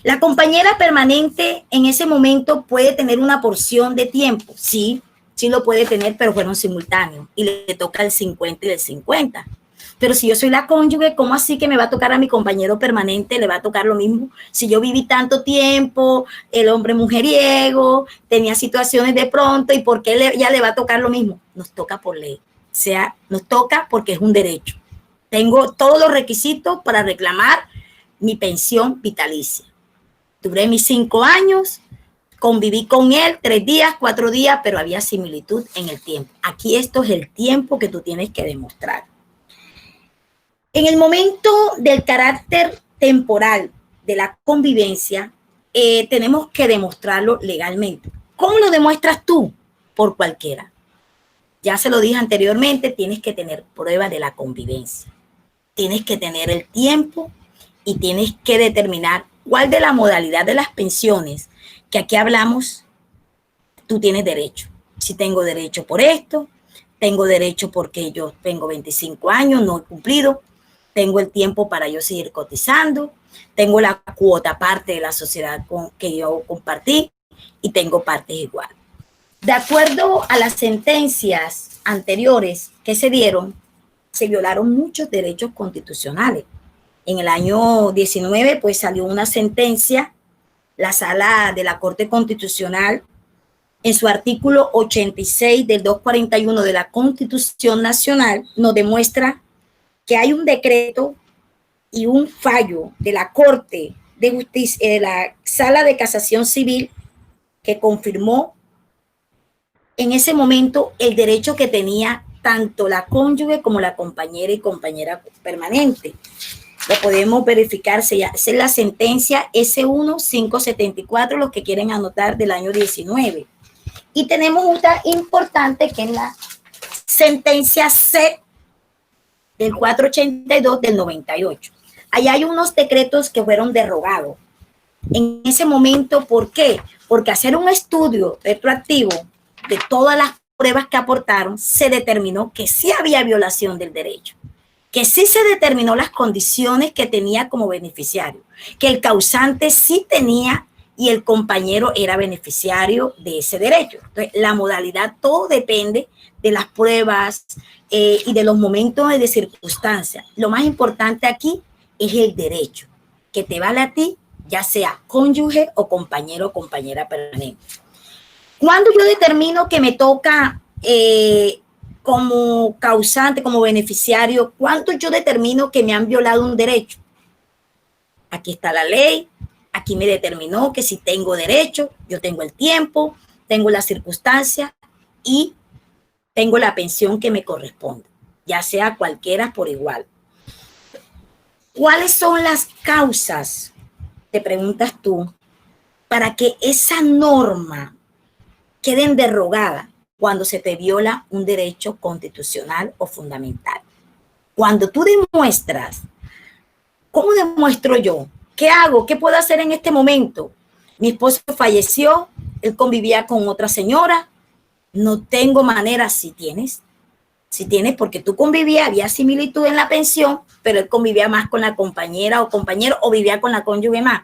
La compañera permanente en ese momento puede tener una porción de tiempo, sí, sí lo puede tener, pero fueron simultáneos y le toca el 50 y el 50. Pero si yo soy la cónyuge, ¿cómo así que me va a tocar a mi compañero permanente? ¿Le va a tocar lo mismo? Si yo viví tanto tiempo, el hombre mujeriego, tenía situaciones de pronto, ¿y por qué ya le va a tocar lo mismo? Nos toca por ley, o sea, nos toca porque es un derecho. Tengo todos los requisitos para reclamar mi pensión vitalicia. Duré mis 5 años, conviví con él 3 días, 4 días, pero había similitud en el tiempo. Aquí esto es el tiempo que tú tienes que demostrar. En el momento del carácter temporal de la convivencia, tenemos que demostrarlo legalmente. ¿Cómo lo demuestras tú? Por cualquiera. Ya se lo dije anteriormente, tienes que tener prueba de la convivencia. Tienes que tener el tiempo y tienes que determinar cuál de la modalidad de las pensiones que aquí hablamos tú tienes derecho. Si tengo derecho por esto, tengo derecho porque yo tengo 25 años, no he cumplido, tengo el tiempo para yo seguir cotizando, tengo la cuota parte de la sociedad que yo compartí y tengo partes igual. De acuerdo a las sentencias anteriores que se dieron, se violaron muchos derechos constitucionales. En el año 19, pues salió una sentencia, la sala de la Corte Constitucional, en su artículo 86 del 241 de la Constitución Nacional, nos demuestra que hay un decreto y un fallo de la Corte de Justicia, de la Sala de Casación Civil, que confirmó en ese momento el derecho que tenía tanto la cónyuge como la compañera y compañera permanente. Lo podemos verificar, es la sentencia S1-574, los que quieren anotar, del año 19. Y tenemos una importante que es la sentencia C del 482 del 98. Allá hay unos decretos que fueron derogados. En ese momento, ¿por qué? Porque hacer un estudio retroactivo de todas las pruebas que aportaron, se determinó que sí había violación del derecho, que sí se determinó las condiciones que tenía como beneficiario, que el causante sí tenía y el compañero era beneficiario de ese derecho. Entonces, la modalidad, todo depende de las pruebas y de los momentos de circunstancia. Lo más importante aquí es el derecho, que te vale a ti, ya sea cónyuge o compañero o compañera permanente. Cuando yo determino que me toca como causante, como beneficiario, ¿cuánto yo determino que me han violado un derecho? Aquí está la ley, aquí me determinó que si tengo derecho, yo tengo el tiempo, tengo las circunstancias y tengo la pensión que me corresponde, ya sea cualquiera por igual. ¿Cuáles son las causas, te preguntas tú, para que esa norma queden derogadas cuando se te viola un derecho constitucional o fundamental? Cuando tú demuestras, ¿cómo demuestro yo? ¿Qué hago? ¿Qué puedo hacer en este momento? Mi esposo falleció, él convivía con otra señora, no tengo manera. Si tienes, porque tú convivías, había similitud en la pensión, pero él convivía más con la compañera o compañero o vivía con la cónyuge más,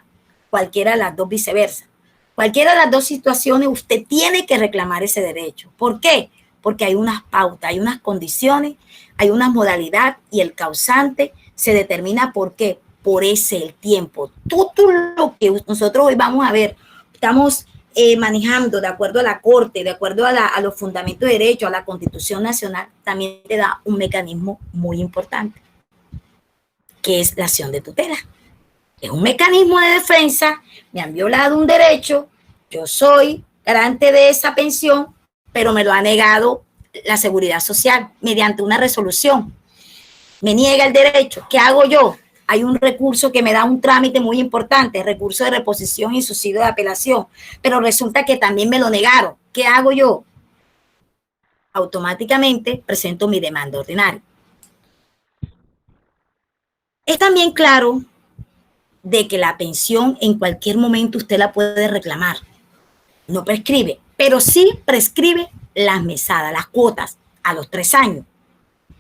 cualquiera de las dos, viceversa. Cualquiera de las dos situaciones, usted tiene que reclamar ese derecho. ¿Por qué? Porque hay unas pautas, hay unas condiciones, hay una modalidad y el causante se determina por qué, por ese el tiempo. Todo lo que nosotros hoy vamos a ver, estamos manejando de acuerdo a la Corte, de acuerdo a los fundamentos de derecho, a la Constitución Nacional, también te da un mecanismo muy importante, que es la acción de tutela. Es un mecanismo de defensa, me han violado un derecho, yo soy garante de esa pensión, pero me lo ha negado la Seguridad Social mediante una resolución. Me niega el derecho. ¿Qué hago yo? Hay un recurso que me da un trámite muy importante, recurso de reposición y subsidio de apelación, pero resulta que también me lo negaron. ¿Qué hago yo? automáticamente presento mi demanda ordinaria. Es también claro de que la pensión en cualquier momento usted la puede reclamar. No prescribe, pero sí prescribe las mesadas, las cuotas a los 3 años.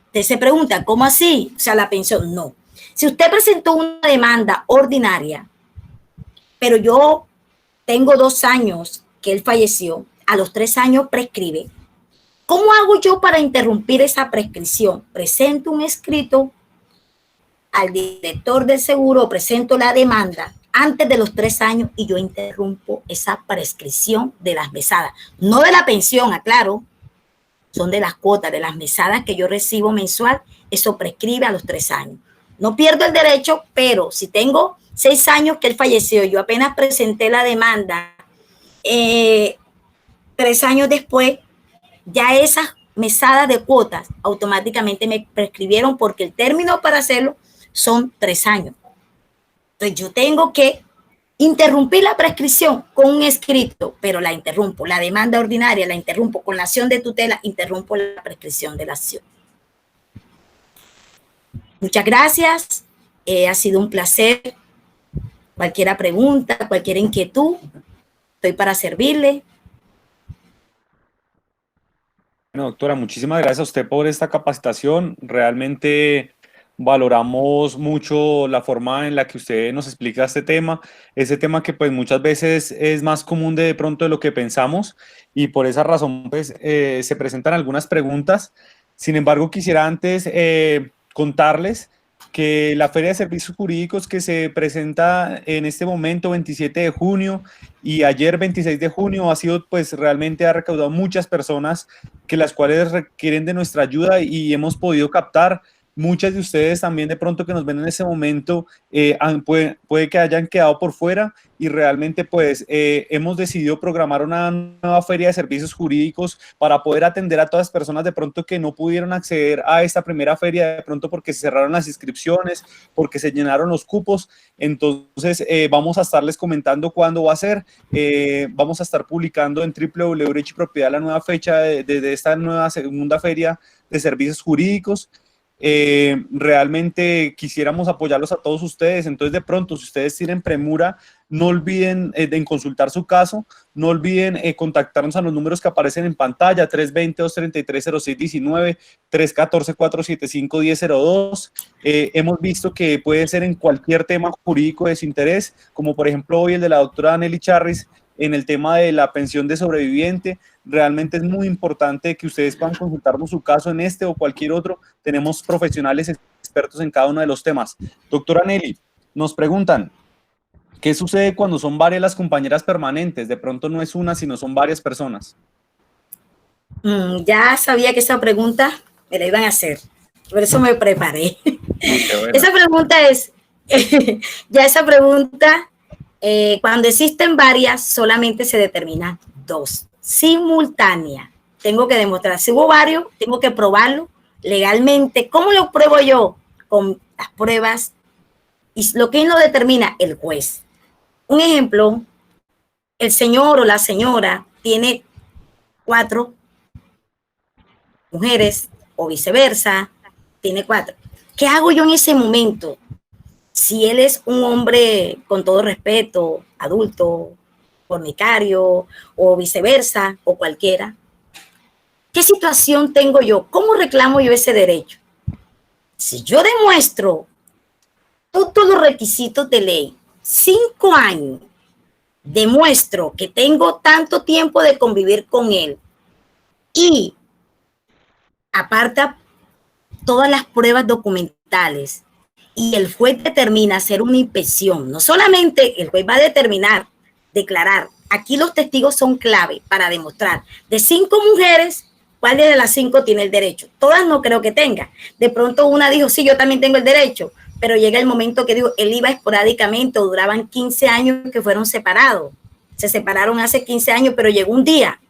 Usted se pregunta, ¿cómo así? O sea, la pensión, no. Si usted presentó una demanda ordinaria, pero yo tengo 2 años que él falleció, a los 3 años prescribe. ¿Cómo hago yo para interrumpir esa prescripción? Presento un escrito al director del seguro, presento la demanda antes de los 3 años y yo interrumpo esa prescripción de las mesadas. No de la pensión, aclaro, son de las cuotas, de las mesadas que yo recibo mensual, eso prescribe a los 3 años. No pierdo el derecho, pero si tengo 6 años que él falleció, yo apenas presenté la demanda, 3 años después, ya esas mesadas de cuotas automáticamente me prescribieron porque el término para hacerlo son 3 años. Entonces yo tengo que interrumpir la prescripción con un escrito, pero la interrumpo. La demanda ordinaria la interrumpo con la acción de tutela, interrumpo la prescripción de la acción. Muchas gracias. Ha sido un placer. Cualquier pregunta, cualquier inquietud, estoy para servirle. Bueno, doctora, muchísimas gracias a usted por esta capacitación. Realmente valoramos mucho la forma en la que usted nos explica este tema que pues muchas veces es más común de pronto de lo que pensamos y por esa razón pues se presentan algunas preguntas. Sin embargo, quisiera antes contarles que la Feria de Servicios Jurídicos que se presenta en este momento, 27 de junio, y ayer, 26 de junio, ha sido, pues, realmente ha recaudado muchas personas que las cuales requieren de nuestra ayuda y hemos podido captar. Muchas de ustedes también de pronto que nos ven en ese momento puede que hayan quedado por fuera y realmente pues hemos decidido programar una nueva feria de servicios jurídicos para poder atender a todas las personas de pronto que no pudieron acceder a esta primera feria de pronto porque se cerraron las inscripciones, porque se llenaron los cupos. Entonces vamos a estarles comentando cuándo va a ser. Vamos a estar publicando en www.propiedad la nueva fecha de esta nueva segunda feria de servicios jurídicos. Realmente quisiéramos apoyarlos a todos ustedes, entonces de pronto si ustedes tienen premura, no olviden en consultar su caso, no olviden contactarnos a los números que aparecen en pantalla, 320-233-0619, 314-475-1002. Hemos visto que puede ser en cualquier tema jurídico de su interés, como por ejemplo hoy el de la doctora Nelly Charris, en el tema de la pensión de sobreviviente. Realmente es muy importante que ustedes puedan consultarnos su caso en este o cualquier otro. Tenemos profesionales expertos en cada uno de los temas. Doctora Nelly, nos preguntan, ¿qué sucede cuando son varias las compañeras permanentes? De pronto no es una, sino son varias personas. Ya sabía que esa pregunta me la iban a hacer, por eso me preparé. Bueno. Esa pregunta es, esa pregunta, cuando existen varias, solamente se determinan 2. Simultánea. Tengo que demostrar. Si hubo varios, tengo que probarlo legalmente. ¿Cómo lo pruebo yo? Con las pruebas. Y lo que lo determina el juez. Un ejemplo, el señor o la señora tiene 4 mujeres o viceversa, tiene 4. ¿Qué hago yo en ese momento? Si él es un hombre, con todo respeto, adulto, fornicario o viceversa o cualquiera, ¿qué situación tengo yo? ¿Cómo reclamo yo ese derecho? Si yo demuestro todos los requisitos de ley, 5 años, demuestro que tengo tanto tiempo de convivir con él y aparta todas las pruebas documentales y el juez determina hacer una inspección, no solamente el juez va a determinar, declarar, aquí los testigos son clave para demostrar de 5 mujeres, ¿cuál de las 5 tiene el derecho? Todas no creo que tenga. De pronto una dijo, sí, yo también tengo el derecho, pero llega el momento que digo, él iba esporádicamente o duraban 15 años que fueron separados. Se separaron hace 15 años, pero llegó un día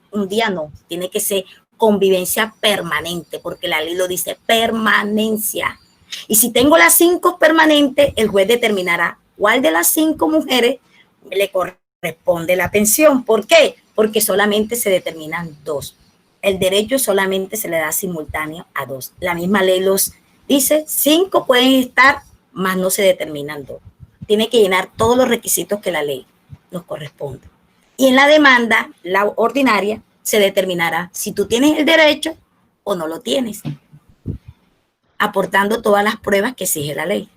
no, tiene que ser convivencia permanente, porque la ley lo dice, permanencia. Y si tengo las 5 permanentes, el juez determinará cuál de las 5 mujeres le corresponde la pensión. ¿Por qué? Porque solamente se determinan 2. el derecho solamente se le da simultáneo a 2. La misma ley los dice, 5 pueden estar, más no se determinan 2. Tiene que llenar todos los requisitos que la ley nos corresponde. Y en la demanda, la ordinaria, se determinará si tú tienes el derecho o no lo tienes, aportando todas las pruebas que exige la ley.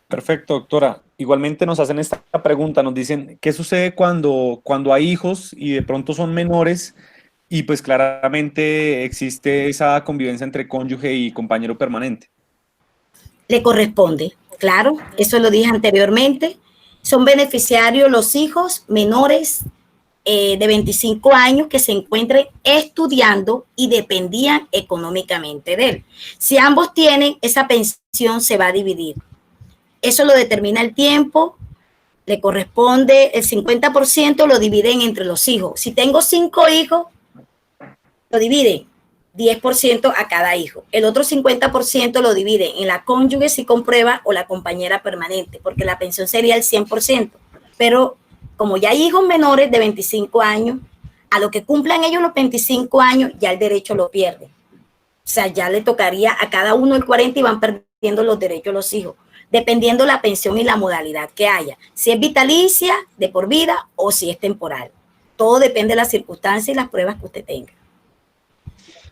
Perfecto, doctora. Igualmente nos hacen esta pregunta, nos dicen, ¿qué sucede cuando hay hijos y de pronto son menores y pues claramente existe esa convivencia entre cónyuge y compañero permanente? Le corresponde, claro, eso lo dije anteriormente. Son beneficiarios los hijos menores de 25 años que se encuentren estudiando y dependían económicamente de él. Si ambos tienen, esa pensión se va a dividir. Eso lo determina el tiempo, le corresponde el 50%, lo dividen entre los hijos. Si tengo 5 hijos, lo dividen 10% a cada hijo. El otro 50% lo dividen en la cónyuge si comprueba o la compañera permanente, porque la pensión sería el 100%. Pero como ya hay hijos menores de 25 años, a lo que cumplan ellos los 25 años, ya el derecho lo pierde. O sea, ya le tocaría a cada uno el 40 y van perdiendo los derechos los hijos, dependiendo la pensión y la modalidad que haya. Si es vitalicia, de por vida, o si es temporal. Todo depende de las circunstancias y las pruebas que usted tenga.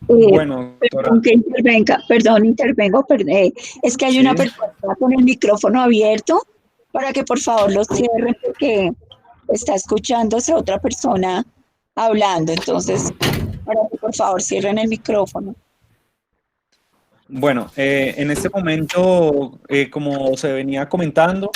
Bueno, doctora. Intervengo. Es que hay una persona con el micrófono abierto para que por favor lo cierre porque está escuchándose otra persona hablando. Entonces, para que por favor cierren el micrófono. Bueno, en este momento, como se venía comentando,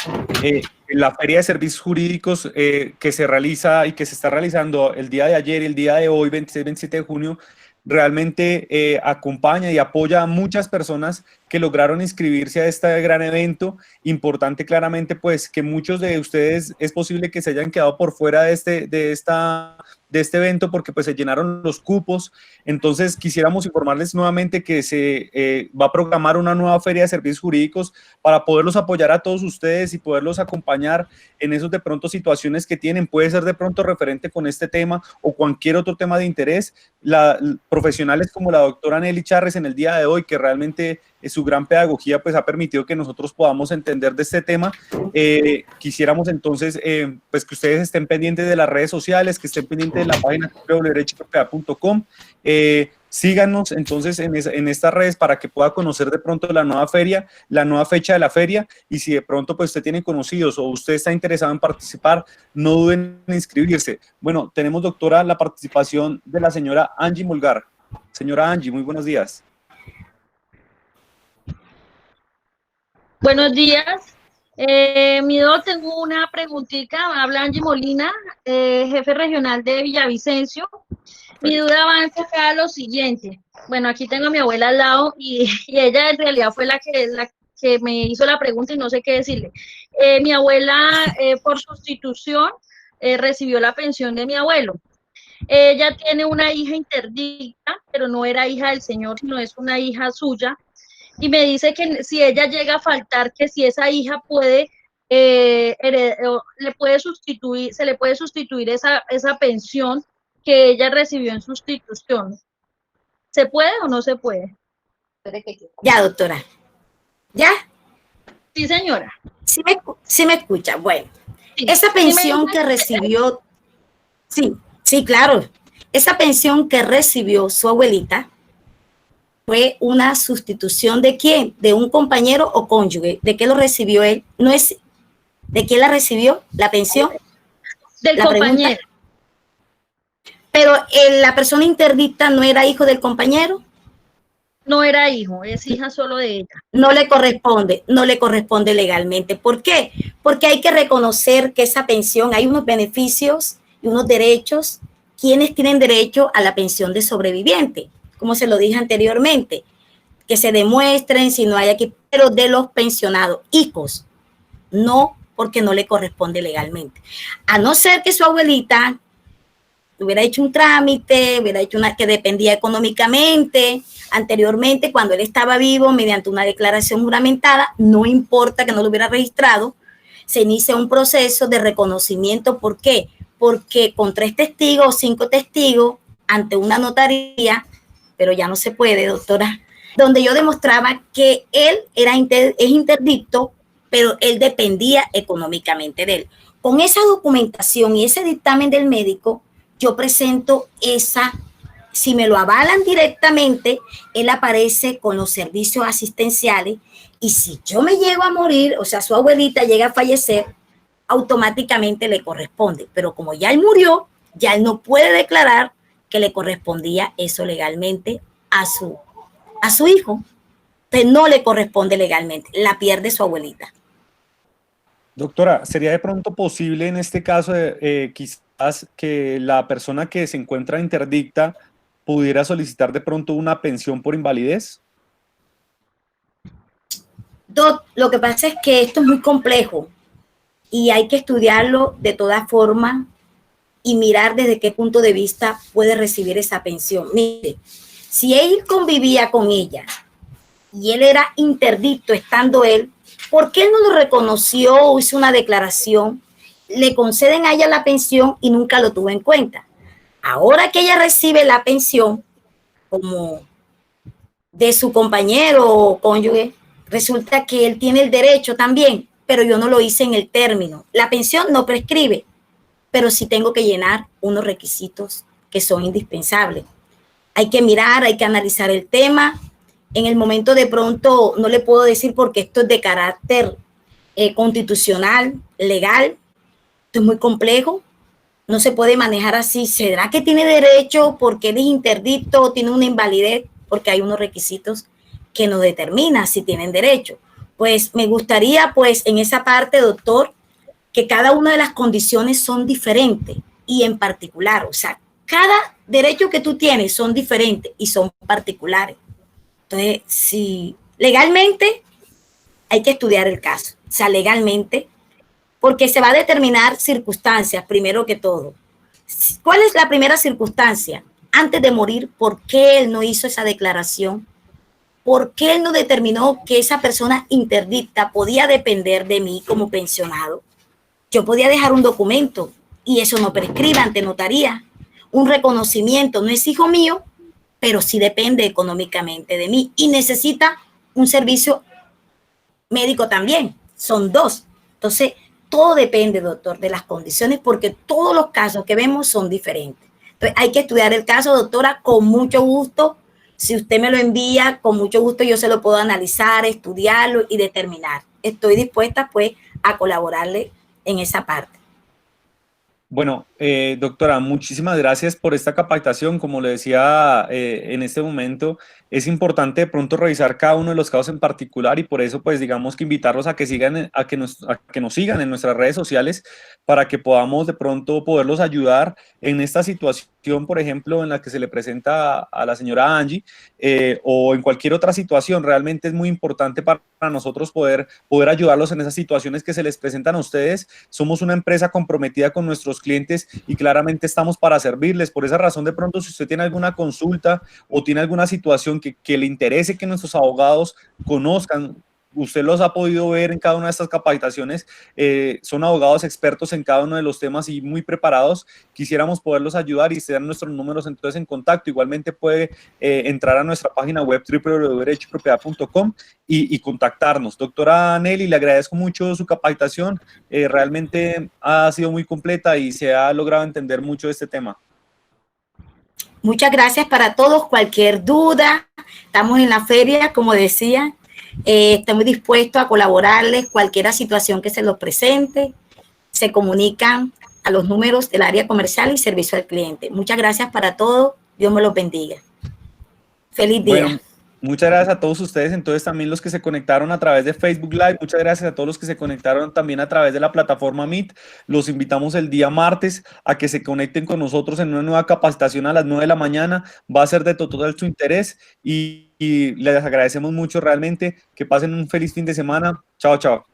la Feria de Servicios Jurídicos que se realiza y que se está realizando el día de ayer y el día de hoy, 26-27 de junio, realmente acompaña y apoya a muchas personas que lograron inscribirse a este gran evento. Importante claramente pues que muchos de ustedes es posible que se hayan quedado por fuera de este evento porque pues se llenaron los cupos. Entonces quisiéramos informarles nuevamente que se va a programar una nueva feria de servicios jurídicos para poderlos apoyar a todos ustedes y poderlos acompañar en esos de pronto situaciones que tienen. Puede ser de pronto referente con este tema o cualquier otro tema de interés. Profesionales como la doctora Nelly Charres en el día de hoy, que realmente su gran pedagogía pues ha permitido que nosotros podamos entender de este tema. Quisiéramos entonces pues que ustedes estén pendientes de las redes sociales, que estén pendientes de la página www.derechopropiedad.com. Síganos entonces en estas redes para que pueda conocer de pronto la nueva feria, la nueva fecha de la feria, y si de pronto pues usted tiene conocidos o usted está interesado en participar, no duden en inscribirse. Bueno, tenemos, doctora, la participación de la señora Angie Mulgar. Señora Angie, muy buenos días. Buenos días. Tengo una preguntita. Habla Angie Molina, jefe regional de Villavicencio. Mi duda va enfocada a lo siguiente. Bueno, aquí tengo a mi abuela al lado y ella en realidad fue la que me hizo la pregunta y no sé qué decirle. Mi abuela, por sustitución, recibió la pensión de mi abuelo. Ella tiene una hija interdicta, pero no era hija del señor, sino es una hija suya. Y me dice que si ella llega a faltar, que si esa hija puede, se le puede sustituir esa pensión que ella recibió en sustitución. ¿Se puede o no se puede? Ya, doctora. ¿Ya? Sí, señora. Sí me escucha. Bueno, Sí. esa pensión que recibió, sí, claro. Esa pensión que recibió su abuelita fue una sustitución ¿de quién? ¿De un compañero o cónyuge? ¿De qué lo recibió él? No es ¿de quién la recibió la pensión? Del compañero. Pero la persona interdicta no era hijo del compañero. No era hijo, es hija solo de ella. No le corresponde legalmente. ¿Por qué? Porque hay que reconocer que esa pensión, hay unos beneficios y unos derechos. ¿Quiénes tienen derecho a la pensión de sobreviviente? Como se lo dije anteriormente, que se demuestren si no hay aquí, pero de los pensionados, hijos, no, porque no le corresponde legalmente. A no ser que su abuelita hubiera hecho un trámite, hubiera hecho una que dependía económicamente anteriormente, cuando él estaba vivo, mediante una declaración juramentada, no importa que no lo hubiera registrado, se inicia un proceso de reconocimiento. ¿Por qué? porque con 3 testigos o 5 testigos ante una notaría, pero ya no se puede, doctora, donde yo demostraba que él es interdicto, pero él dependía económicamente de él. Con esa documentación y ese dictamen del médico, yo presento si me lo avalan directamente, él aparece con los servicios asistenciales y si yo me llego a morir, o sea, su abuelita llega a fallecer, automáticamente le corresponde. Pero como ya él murió, ya él no puede declarar que le correspondía eso legalmente a su hijo. Entonces no le corresponde legalmente, la pierde su abuelita. Doctora, ¿sería de pronto posible en este caso quizás que la persona que se encuentra interdicta pudiera solicitar de pronto una pensión por invalidez? Lo que pasa es que esto es muy complejo y hay que estudiarlo de todas formas y mirar desde qué punto de vista puede recibir esa pensión. Mire, si él convivía con ella y él era interdicto estando él, ¿por qué él no lo reconoció o hizo una declaración? Le conceden a ella la pensión y nunca lo tuvo en cuenta. Ahora que ella recibe la pensión como de su compañero o cónyuge, resulta que él tiene el derecho también, pero yo no lo hice en el término. La pensión no prescribe, pero sí tengo que llenar unos requisitos que son indispensables. Hay que mirar, hay que analizar el tema. En el momento de pronto no le puedo decir porque esto es de carácter constitucional, legal, esto es muy complejo, no se puede manejar así. ¿Será que tiene derecho porque él es interdicto o tiene una invalidez? Porque hay unos requisitos que nos determinan si tienen derecho. Pues me gustaría, pues en esa parte, doctor, que cada una de las condiciones son diferentes y en particular, o sea, cada derecho que tú tienes son diferentes y son particulares. Entonces, si legalmente hay que estudiar el caso, o sea, legalmente, porque se va a determinar circunstancias, primero que todo. ¿Cuál es la primera circunstancia? Antes de morir, ¿por qué él no hizo esa declaración? ¿Por qué él no determinó que esa persona interdicta podía depender de mí como pensionado? Yo podía dejar un documento y eso no prescribe ante notaría. Un reconocimiento, no es hijo mío, pero sí depende económicamente de mí y necesita un servicio médico también. Son 2. Entonces, todo depende, doctor, de las condiciones porque todos los casos que vemos son diferentes. Entonces, hay que estudiar el caso, doctora, con mucho gusto. Si usted me lo envía, con mucho gusto yo se lo puedo analizar, estudiarlo y determinar. Estoy dispuesta, pues, a colaborarle en esa parte. Bueno, doctora, muchísimas gracias por esta capacitación. Como le decía en este momento, es importante de pronto revisar cada uno de los casos en particular y por eso, pues, digamos que invitarlos a que sigan, a que nos sigan en nuestras redes sociales para que podamos de pronto poderlos ayudar en esta situación, por ejemplo, en la que se le presenta a la señora Angie o en cualquier otra situación. Realmente es muy importante para nosotros poder ayudarlos en esas situaciones que se les presentan a ustedes. Somos una empresa comprometida con nuestros clientes y claramente estamos para servirles. Por esa razón, de pronto, si usted tiene alguna consulta o tiene alguna situación que le interese que nuestros abogados conozcan, usted los ha podido ver en cada una de estas capacitaciones, son abogados expertos en cada uno de los temas y muy preparados. Quisiéramos poderlos ayudar y se dan nuestros números entonces en contacto. Igualmente puede entrar a nuestra página web www.derechoypropiedad.com y contactarnos. Doctora Nelly, le agradezco mucho su capacitación, realmente ha sido muy completa y se ha logrado entender mucho de este tema. Muchas gracias para todos. Cualquier duda, estamos en la feria, como decía. Estamos dispuestos a colaborarles, cualquier situación que se los presente, se comunican a los números del área comercial y servicio al cliente. Muchas gracias para todos, Dios me los bendiga. Feliz día. Bueno, muchas gracias a todos ustedes, entonces también los que se conectaron a través de Facebook Live, muchas gracias a todos los que se conectaron también a través de la plataforma Meet. Los invitamos el día martes a que se conecten con nosotros en una nueva capacitación a las 9 de la mañana, va a ser de total su interés y les agradecemos mucho realmente, que pasen un feliz fin de semana. Chao, chao.